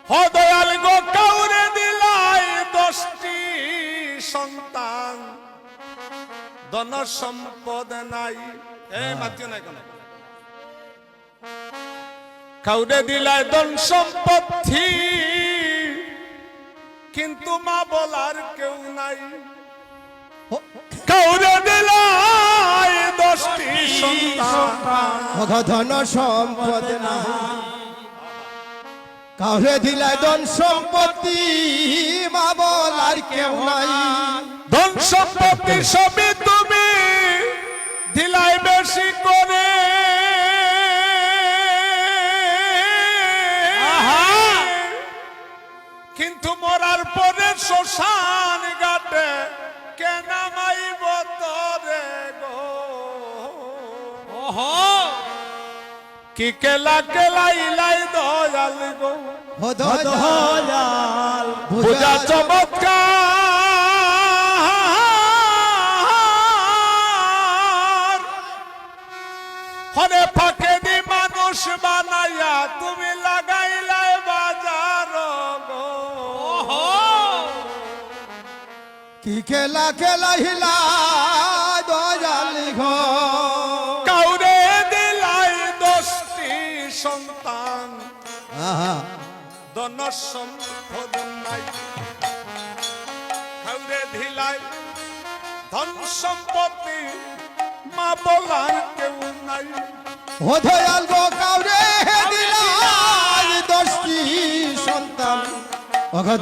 ও দয়াল গো কাউরে দিলাই 10টি সন্তান, ধন সম্পদ নাই। এই মাতিও নাই কোন। কাউরে দিলাই ধন সম্পত্তি, কিন্তু মা বলার কেউ নাই। কাউরে দিলাই 10টি সন্তান, ধন সম্পদ নাই। কাউরে দিলাই ধন সম্পত্তি, মা বলার কেউ নাই। ধন সম্পত্তি সবই তুমি দিলাই বেশি করে, কিন্তু মরার পরে শ্মশান ঘাটে কেন মাইব তরে গো। কি কেলা কেলাইলাই দয়াল গো, দয়াল পূজা চমৎকার। হরে ফাঁকে দি মানুষ বানাইয়া তুমি লাগাইলাই বাজার গো। কি খেলা খেলাইলা দয়াল গো। কাউরে দিলাই 10টি সন্তান, ধন সম্পদ নাই। কাউরে দিলাই ধন সম্পত্তি, মা বলার কেউ নাই। ও দয়াল গো কাউরে দিলাই 10টি সন্তান,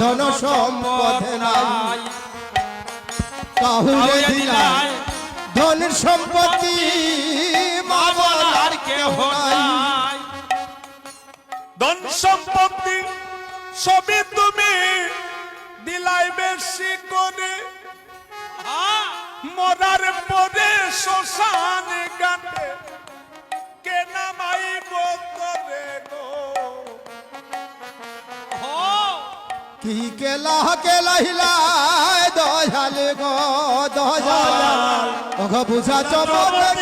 ধন সম্পদ নাই। কাউরে দিলাই ধন সম্পত্তি, মা বলার কেউ নাই। ধন সম্পত্তি সবই তুমি দিলাই বেশি করে, মরার পরে শ্মশান ঘাটে কে নামাইব তরে গো। কি কেলা কেলাইলা দয়াল গো, দয়াল ওগো বুঝা চমৎকার।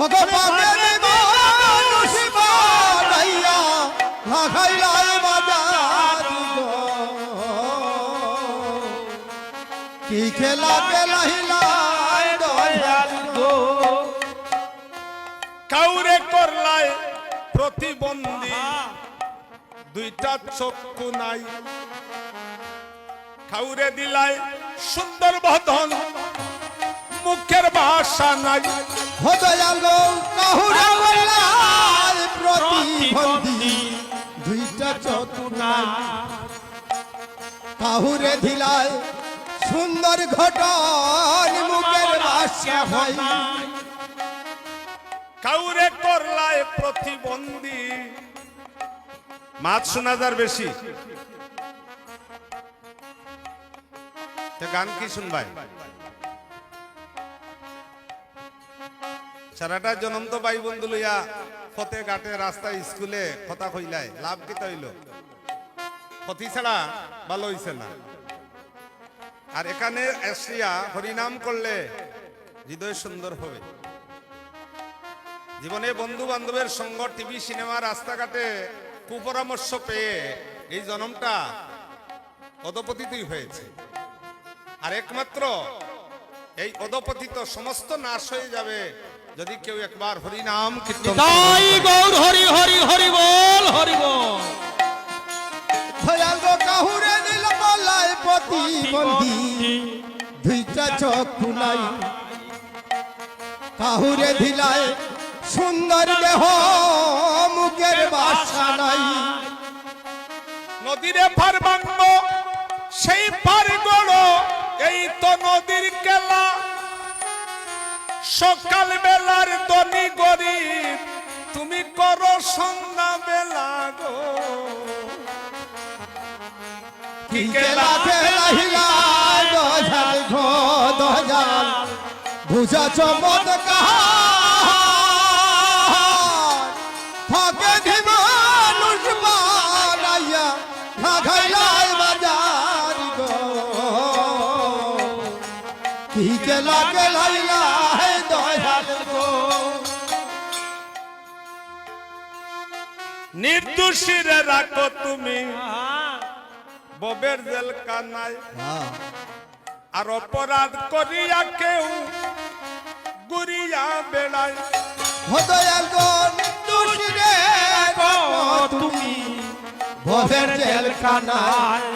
ওগো পাগল মানুষ বানাইয়া লাগাইলাই বাজার গো। কি খেলা কেলাইলা দয়াল গো। কাউরে করলাই প্রতিবন্ধী, 2টা চক্ষু নাই। কাউরে দিলাই সুন্দর বদন, মুখের ভাষা নাই। ও দয়াল গো কাহুরে বললাই প্রতিবন্ধী, 2টা চক্ষু নাই। কাহুরে দিলাই সুন্দর ঘটন, মুখের ভাষা হয়। কাউরে করলাই প্রতিবন্ধী, মাছ শোনা যার বেশি। গান কি শুনবাই? সারাটা জনম তো ভাই বন্ধু লইয়া ফতে ঘাটে রাস্তায় স্কুলে কথা কইলাই, লাভ কি তৈল? ক্ষতি ছাড়া ভালো হইছে না। আর এখানে এসিয়া হরিনাম করলে হৃদয় সুন্দর হবে। জীবনে বন্ধু বান্ধবের সঙ্গ, টিভি সিনেমা, রাস্তাঘাটে কুপরামর্শ পেয়ে এই জনমটা অধপতিতই হয়েছে। আর একমাত্র এই অধপতিত সমস্ত নাশ হয়ে যাবে যদি কেউ একবার হরিনাম কীর্তন করে। গৌর হরি হরি হরি বল, হরি বল। দয়াল গো কাহুরে দিল বলাই প্রতিবন্ধী, 2টা চক্ষু নাই। কাহুরে দিলাই সুন্দর দেহ, মুখের ভাষা নাই। নদীরে পার ভাঙবো সেই পার গড়ো, এই তো নদীর খেলা। সকাল বেলার ধনী গরিব তুমি করো সন্ধ্যা বেলা গো। কি খেলা খেলাইলা দয়াল গো, দয়াল বুঝা চমৎকার। ফাঁকে দি মানুষ বানাইয়া লাগাইলাই বাজার গো। কি খেলা খেলাইলা দয়াল গো। নির্দোষীরে রাখো তুমি ববের জেল কানায়, আর অপরাধ করিয়া কেউ ঘুরিয়া বেড়ায়। দয়াল গো নির্দোষীরে রাখো তুমি ভবের জেলখানায়,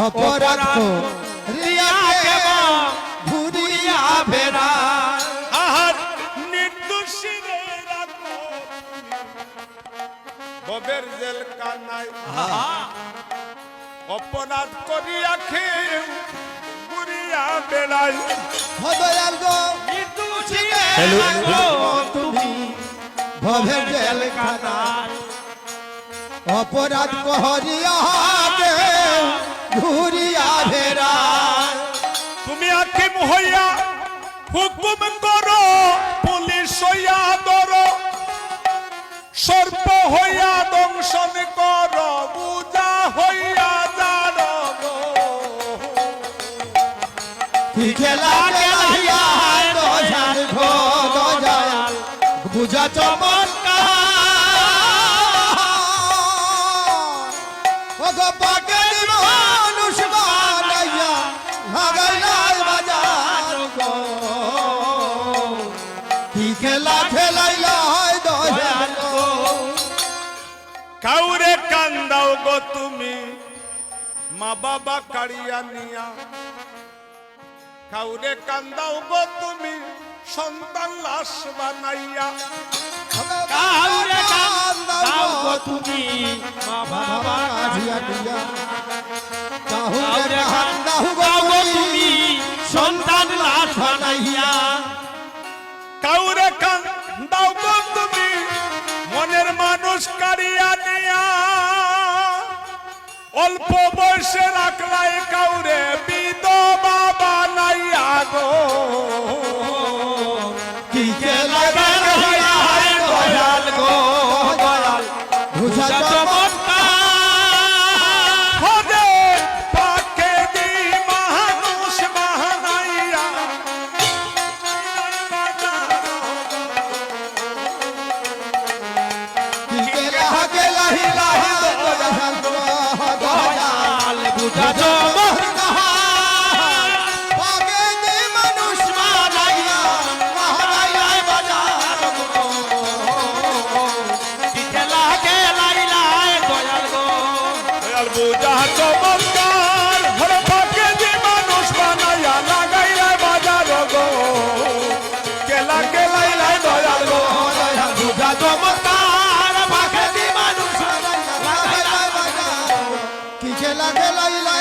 অপরাধ করিয়া কেউ ঘুরিয়া বেড়ায়। আহার নির্দোষীরে রাখো ববের জেল কানায়, অপরাধ করিয়া কেউ ঘুরিয়া বেড়ায়। দয়াল গো নির্দোষীরে রাখো তুমি ভবের জেলখানায়, অপরাধ করিয়া কেউ ঘুরিয়া বেড়ায়। তুমি হাকিম হইয়া হুকুম করো, পুলিশ হইয়া ধরো, সর্প হইয়া দংশন করো, বুঝা হইয়া জানো গো। কি খেলা খেলাইয়া দয়াল গো দয়াল বুঝা চমৎকার, ও গো পাগল মানুষ বানাইয়া লাগাইলাই বাজার গো। কি খেলা খেলাইলা দয়াল গো। কাউরে কান্দাও গো তুমি মা বাবা কাড়িয়া নিয়া, কাউরে কান্দাও গো তুমি সন্তান লাশ বানাইয়া। কাউরে কান্দাও গো তুমি মা বাবা কাজিয়া দিয়া, কাউরে কাউরে কান্দাও কান্দাও গো গো তুমি তুমি সন্তান লাশ বানাইয়া। কাউরে কান্দাও গো তুমি মনের মানুষ কাড়িয়া নিয়া, অল্প বয়সে রাখলাই কাউরে বিধবা বানাইয়া গো। কি খেলা খেলাইলা দয়াল গো দয়াল বুঝা চমৎকার, হরে পাকে দি মানুষ বানাইয়া। কি খেলা খেলাইলা দয়াল গো দয়াল বুঝা চমৎকার। পাগে দি মানুষ বানাইয়া লাগাইলাই বাজার গো। কি খেলা খেলাইলা দয়াল গো। দয়াল বুঝা চমৎকার, হরে পাকে দি মানুষ বানাইয়া লাগাইলা বাজার গো। কেলা কেলাইলাই দয়াল গো। দয়াল বুঝা চমৎকার, পাগে দি মানুষ বানাইয়া লাগাইলাই বাজার গো। কি খেলা খেলাইলা